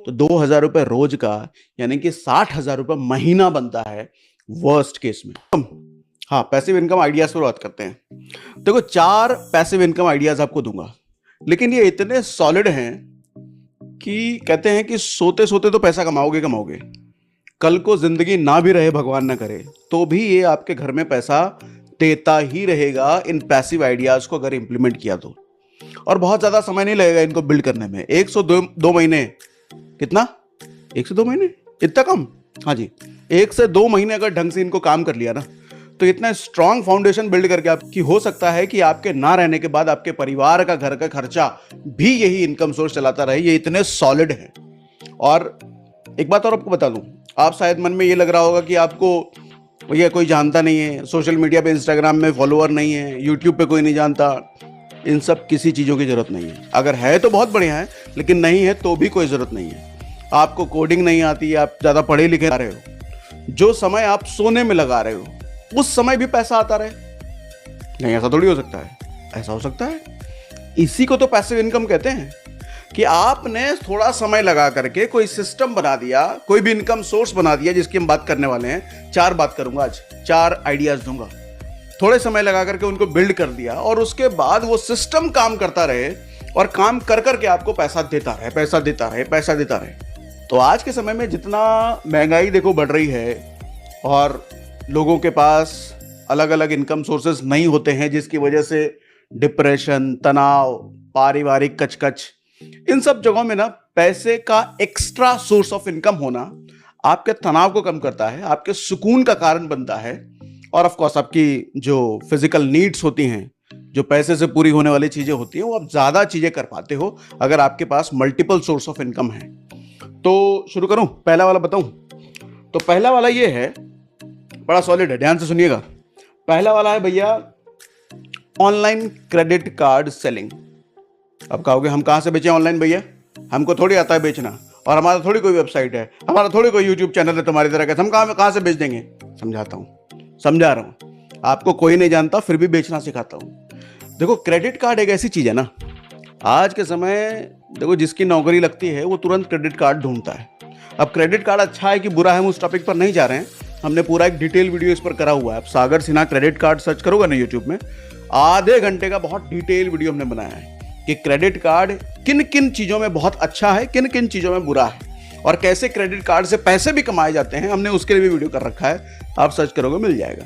तो 2,000 रुपये रोज का यानी कि 60,000 रुपये महीना बनता है वर्स्ट केस में। हाँ, पैसिव इनकम आइडियाज पर बात करते हैं। देखो, 4 पैसिव इनकम आइडियाज आपको दूंगा, लेकिन ये इतने सॉलिड हैं कि कहते हैं कि सोते सोते तो पैसा कमाओगे कमाओगे, कल को जिंदगी ना भी रहे, भगवान ना करे, तो भी ये आपके घर में पैसा देता ही रहेगा इन पैसिव आइडियाज को अगर इंप्लीमेंट किया तो। और बहुत ज्यादा समय नहीं लगेगा इनको बिल्ड करने में, 102 महीने। कितना? 1 से 2 महीने? इतना कम? हाँ जी, 1 से 2 महीने अगर ढंग से इनको काम कर लिया ना, तो इतना स्ट्रांग फाउंडेशन बिल्ड करके आपकी हो सकता है कि आपके ना रहने के बाद आपके परिवार का घर का खर्चा भी यही इनकम सोर्स चलाता रहे। ये इतने सॉलिड हैं। और एक बात और आपको बता दूं, आप शायद मन में ये लग रहा होगा कि आपको भैया कोई जानता नहीं है, सोशल मीडिया पे इंस्टाग्राम में फॉलोअर नहीं है, यूट्यूब पे कोई नहीं जानता। इन सब किसी चीज़ों की ज़रूरत नहीं है। अगर है तो बहुत बढ़िया है, लेकिन नहीं है तो भी कोई ज़रूरत नहीं है। आपको कोडिंग नहीं आती है, आप ज़्यादा पढ़े लिखे आ रहे हो, जो समय आप सोने में लगा रहे हो उस समय भी पैसा आता रहे, नहीं ऐसा थोड़ी हो सकता है। ऐसा हो सकता है। इसी को तो पैसिव इनकम कहते हैं कि आपने थोड़ा समय लगा करके कोई सिस्टम बना दिया, कोई भी इनकम सोर्स बना दिया, जिसकी हम बात करने वाले हैं। 4 बात करूंगा आज, 4 आइडियाज दूंगा। थोड़े समय लगा करके उनको बिल्ड कर दिया और उसके बाद वो सिस्टम काम करता रहे और काम कर करके आपको पैसा देता रहे, पैसा देता रहे, पैसा देता रहे। तो आज के समय में जितना महंगाई देखो बढ़ रही है और लोगों के पास अलग अलग इनकम सोर्सेज नहीं होते हैं, जिसकी वजह से डिप्रेशन, तनाव, पारिवारिक कचकच, इन सब जगहों में ना पैसे का एक्स्ट्रा सोर्स ऑफ इनकम होना आपके तनाव को कम करता है, आपके सुकून का कारण बनता है। और ऑफ कोर्स आपकी जो फिजिकल नीड्स होती हैं, जो पैसे से पूरी होने वाली चीजें होती हैं, वो आप ज्यादा चीजें कर पाते हो अगर आपके पास मल्टीपल सोर्स ऑफ इनकम है। तो शुरू करूं? पहला वाला बताऊं? तो पहला वाला ये है, बड़ा सॉलिड है, ध्यान से सुनिएगा। पहला वाला है भैया ऑनलाइन क्रेडिट कार्ड सेलिंग। अब कहोगे हम कहां से बेचें ऑनलाइन भैया? हमको थोड़ी आता है बेचना, और हमारा थोड़ी कोई वेबसाइट है, हमारा थोड़ी कोई यूट्यूब चैनल है तुम्हारी तरह का, हम कहां से बेच देंगे? समझाता हूं, समझा रहा हूं। आपको कोई नहीं जानता फिर भी बेचना सिखाता हूं। देखो, क्रेडिट कार्ड एक ऐसी चीज है ना, आज के समय देखो जिसकी नौकरी लगती है वो तुरंत क्रेडिट कार्ड ढूंढता है। अब क्रेडिट कार्ड अच्छा है कि बुरा है, हम उस टॉपिक पर नहीं जा रहे हैं। हमने पूरा एक डिटेल वीडियो इस पर करा हुआ है। आप सागर सिन्हा क्रेडिट कार्ड सर्च करोगे ना यूट्यूब में, आधे घंटे का बहुत डिटेल वीडियो हमने बनाया है कि क्रेडिट कार्ड किन किन चीजों में बहुत अच्छा है, किन किन चीजों में बुरा है, और कैसे क्रेडिट कार्ड से पैसे भी कमाए जाते हैं। हमने उसके लिए भी वीडियो कर रखा है, आप सर्च करोगे मिल जाएगा।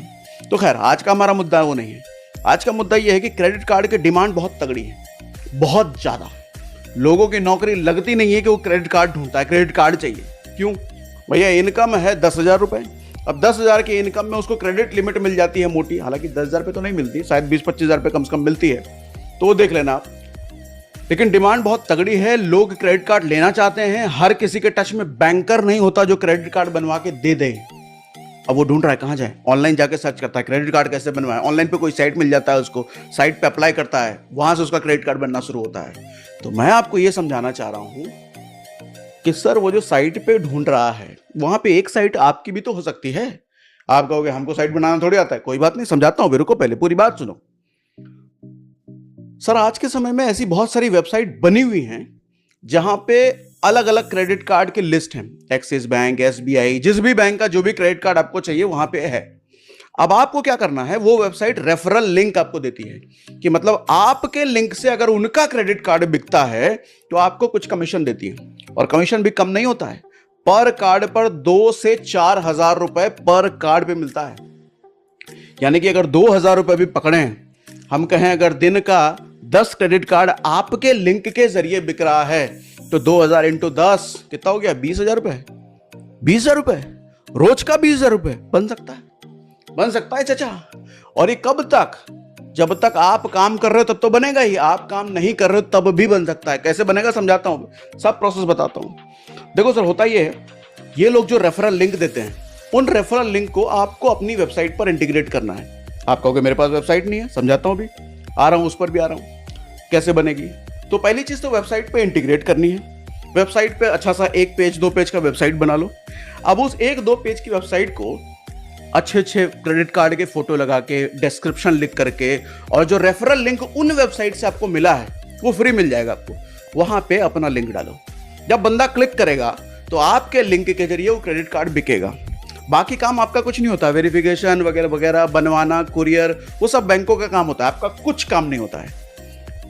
तो खैर, आज का हमारा मुद्दा वो नहीं है। आज का मुद्दा यह है कि क्रेडिट कार्ड की डिमांड बहुत तगड़ी है, बहुत ज्यादा। लोगों की नौकरी लगती नहीं है कि वो क्रेडिट कार्ड ढूंढता है, क्रेडिट कार्ड चाहिए। क्यों भैया? इनकम है 10,000 रुपए। अब 10,000 की इनकम में उसको क्रेडिट लिमिट मिल जाती है मोटी, हालांकि 10,000 रुपये तो नहीं मिलती, शायद 20-25,000 रुपये कम से कम मिलती है, तो वो देख लेना आप। लेकिन डिमांड बहुत तगड़ी है, लोग क्रेडिट कार्ड लेना चाहते हैं। हर किसी के टच में बैंकर नहीं होता जो क्रेडिट कार्ड बनवा के दे दे। अब वो ढूंढ रहा है कहाँ जाए, ऑनलाइन जाके सर्च करता है क्रेडिट कार्ड कैसे बनवाए। ऑनलाइन पे कोई साइट मिल जाता है, उसको साइट पे अप्लाई करता है, वहां से उसका क्रेडिट कार्ड बनना शुरू होता है। तो मैं आपको ये समझाना चाह रहा हूं कि सर वो जो साइट पे ढूंढ रहा है, वहां पे एक साइट आपकी भी तो हो सकती है। आप कहोगे हमको साइट बनाना थोड़ी आता है। कोई बात नहीं, समझाता हूं, रुको पहले पूरी बात सुनो। सर आज के समय में ऐसी बहुत सारी वेबसाइट बनी हुई हैं जहां पे अलग अलग क्रेडिट कार्ड की लिस्ट है। एक्सिस बैंक, एसबीआई, जिस भी बैंक का जो भी क्रेडिट कार्ड आपको चाहिए वहां पे है। अब आपको क्या करना है, वो वेबसाइट रेफरल लिंक आपको देती है कि मतलब आपके लिंक से अगर उनका क्रेडिट कार्ड बिकता है तो आपको कुछ कमीशन देती है, और कमीशन भी कम नहीं होता है। पर कार्ड पर 2 से 4,000 रुपए पर कार्ड पे मिलता है। यानी कि अगर 2,000 रुपए भी पकड़े, हम कहें अगर दिन का 10 क्रेडिट कार्ड आपके लिंक के जरिए बिक रहा है, तो 2,000 इंटू 10 कितना हो गया? 20,000 रुपए। 20,000 रुपए रोज का 20,000 रुपए बन सकता है, बन सकता है चाचा। और ये कब तक? जब तक आप काम कर रहे हो तब तो बनेगा ही, आप काम नहीं कर रहे हो तब भी बन सकता है। कैसे बनेगा समझाता हूं, सब प्रोसेस बताता हूं। देखो सर, होता ये है, ये लोग जो रेफरल लिंक देते हैं, उन रेफरल लिंक को आपको अपनी वेबसाइट पर इंटीग्रेट करना है। आप कहोगे मेरे पास वेबसाइट नहीं है, समझाता हूं, भी आ रहा हूं, उस पर भी आ रहा हूं। कैसे बनेगी? तो पहली चीज तो वेबसाइट पे इंटीग्रेट करनी है। वेबसाइट पे अच्छा सा 1 पेज 2 पेज का वेबसाइट बना लो। अब उस 1-2 पेज की वेबसाइट को अच्छे अच्छे क्रेडिट कार्ड के फोटो लगा के, डिस्क्रिप्शन लिख करके, और जो रेफरल लिंक उन वेबसाइट से आपको मिला है वो फ्री मिल जाएगा आपको, वहां पे अपना लिंक डालो। जब बंदा क्लिक करेगा तो आपके लिंक के जरिए वो क्रेडिट कार्ड बिकेगा। बाकी काम आपका कुछ नहीं होता, वेरिफिकेशन वगैरह वगैरह बनवाना, कुरियर, वो सब बैंकों का काम होता है, आपका कुछ काम नहीं होता है।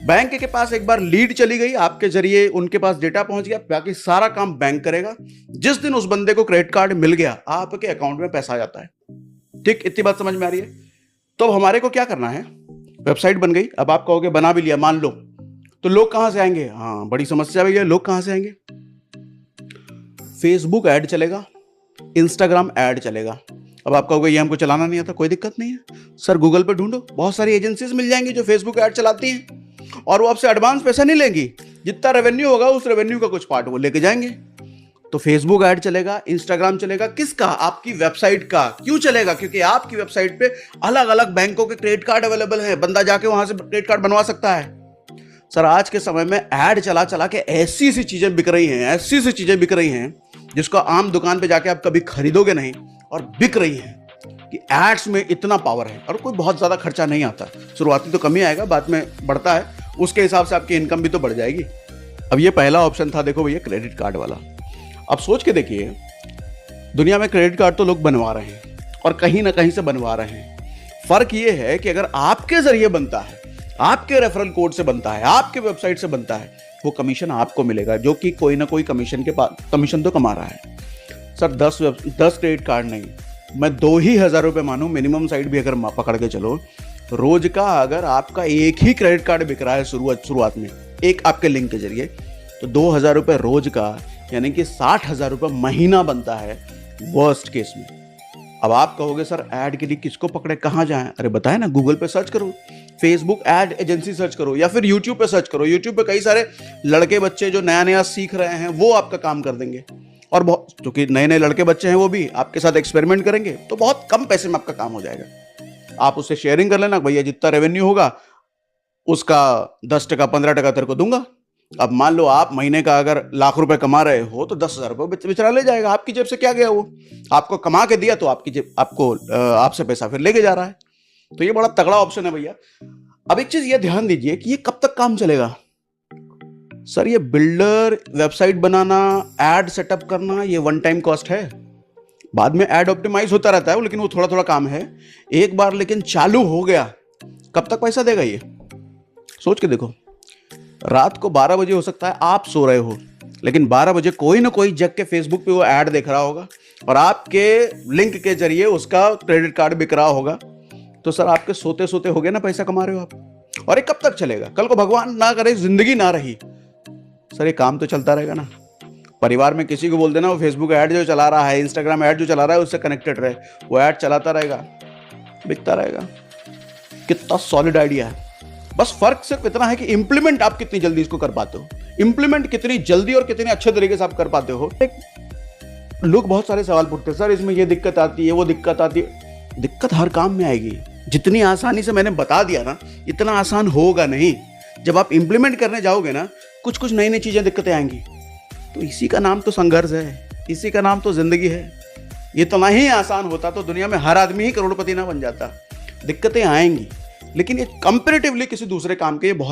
बैंक के पास एक बार लीड चली गई, आपके जरिए उनके पास डेटा पहुंच गया, बाकी सारा काम बैंक करेगा। जिस दिन उस बंदे को क्रेडिट कार्ड मिल गया, आपके अकाउंट में पैसा आ जाता है। ठीक, इतनी बात समझ में आ रही है? तो अब हमारे को क्या करना है, वेबसाइट बन गई, अब आप कहोगे बना भी लिया, मान लो, तो लोग कहां से आएंगे? हाँ, बड़ी समस्या भैया, लोग कहां से आएंगे? फेसबुक ऐड चलेगा, इंस्टाग्राम ऐड चलेगा। अब आप कहोगे ये हमको चलाना नहीं आता, कोई दिक्कत नहीं है सर, गूगल पे ढूंढो, बहुत सारी एजेंसीज मिल जाएंगी जो फेसबुक ऐड चलाती हैं, और वो आपसे एडवांस पैसा नहीं लेंगी, जितना रेवेन्यू होगा उस रेवेन्यू का कुछ पार्ट वो लेके जाएंगे। तो फेसबुक ऐड चलेगा, इंस्टाग्राम चलेगा, किसका? आपकी वेबसाइट का। क्यों चलेगा? क्योंकि आपकी वेबसाइट पे अलग अलग बैंकों के क्रेडिट कार्ड अवेलेबल है, बंदा जाके वहां से क्रेडिट कार्ड बनवा सकता है। सर, आज के समय में ऐड चला चला के ऐसी सी चीजें बिक रही हैं, ऐसी सी चीजें बिक रही हैं जिसको आम दुकान पे जाके आप कभी खरीदोगे नहीं, और बिक रही हैं कि एड्स में इतना पावर है, और कोई बहुत ज्यादा खर्चा नहीं आता। शुरुआती तो कम ही आएगा, बाद में बढ़ता है, उसके हिसाब से आपकी इनकम भी तो बढ़ जाएगी। अब ये पहला ऑप्शन था, देखो भैया, क्रेडिट कार्ड वाला। अब सोच के देखिए, दुनिया में क्रेडिट कार्ड तो लोग बनवा रहे हैं, और कहीं ना कहीं से बनवा रहे हैं। फर्क ये है कि अगर आपके जरिए बनता है, आपके रेफरल कोड से बनता है, आपके वेबसाइट से बनता है, वो कमीशन आपको मिलेगा, जो कि कोई ना कोई कमीशन के पास कमीशन तो कमा रहा है। सर, 10 क्रेडिट कार्ड नहीं, मैं 2,000 रुपये मानूं, मिनिमम साइड भी अगर पकड़ के चलो, रोज का अगर आपका एक ही क्रेडिट कार्ड बिक रहा है शुरुआत में, एक आपके लिंक के जरिए, तो 2,000 रुपये रोज का, यानी कि 60,000 रुपये महीना बनता है वर्स्ट केस में। अब आप कहोगे सर, ऐड के लिए किसको पकड़े, कहाँ जाएं? अरे बताए ना, गूगल पे सर्च करो, फेसबुक ऐड एजेंसी सर्च करो, या फिर यूट्यूब पे सर्च करो। यूट्यूब पे कई सारे लड़के बच्चे जो नया नया सीख रहे हैं, वो आपका काम कर देंगे, और बहुत, क्योंकि नए नए लड़के बच्चे हैं, वो भी आपके साथ एक्सपेरिमेंट करेंगे, तो बहुत कम पैसे में आपका काम हो जाएगा। आप उससे शेयरिंग कर लेना, भैया जितना रेवेन्यू होगा उसका 10%, 15% तेरे को दूंगा। अब मान लो आप महीने का अगर लाख रुपए कमा रहे हो, तो 10,000 रुपये बेचारा ले जाएगा, आपकी जेब से क्या गया, वो आपको कमा के दिया, तो आपकी जेब आपको आपसे पैसा फिर लेके जा रहा है। तो ये बड़ा तगड़ा ऑप्शन है भैया। अब एक चीज ये ध्यान दीजिए कि ये कब तक काम चलेगा। सर, ये बिल्डर, वेबसाइट बनाना, एड सेटअप करना, ये वन टाइम कॉस्ट है, बाद में एड ऑप्टिमाइज होता रहता है, लेकिन वो थोड़ा थोड़ा काम है। एक बार लेकिन चालू हो गया, कब तक पैसा देगा ये? सोच के देखो, रात को 12 बजे हो सकता है आप सो रहे हो, लेकिन 12 बजे कोई ना कोई जग के फेसबुक पे वो ऐड देख रहा होगा, और आपके लिंक के जरिए उसका क्रेडिट कार्ड बिक रहा होगा। तो सर, आपके सोते सोते हो गए ना, पैसा कमा रहे हो आप। और ये कब तक चलेगा? कल को भगवान ना करे जिंदगी ना रही, सर ये काम तो चलता रहेगा ना। परिवार में किसी को बोल देना, वो फेसबुक ऐड जो चला रहा है, इंस्टाग्राम ऐड जो चला रहा है, उससे कनेक्टेड रहे, वो ऐड चलाता रहेगा, बिकता रहेगा। कितना सॉलिड आइडिया है। बस फर्क सिर्फ इतना है कि इंप्लीमेंट आप कितनी जल्दी इसको कर पाते हो, इंप्लीमेंट कितनी जल्दी और कितने अच्छे तरीके से आप कर पाते हो। लोग बहुत सारे सवाल पूछते हैं, सर इसमें ये दिक्कत आती है, वो दिक्कत आती है। दिक्कत हर काम में आएगी, जितनी आसानी से मैंने बता दिया ना, इतना आसान होगा नहीं। जब आप इंप्लीमेंट करने जाओगे ना, कुछ कुछ नई नई चीजें, दिक्कतें आएंगी। तो इसी का नाम तो संघर्ष है, इसी का नाम तो जिंदगी है। ये तो ना ही आसान होता तो दुनिया में हर आदमी ही करोड़पति ना बन जाता। दिक्कतें आएंगी, लेकिन ये कंपैरेटिवली किसी दूसरे काम के ये बहुत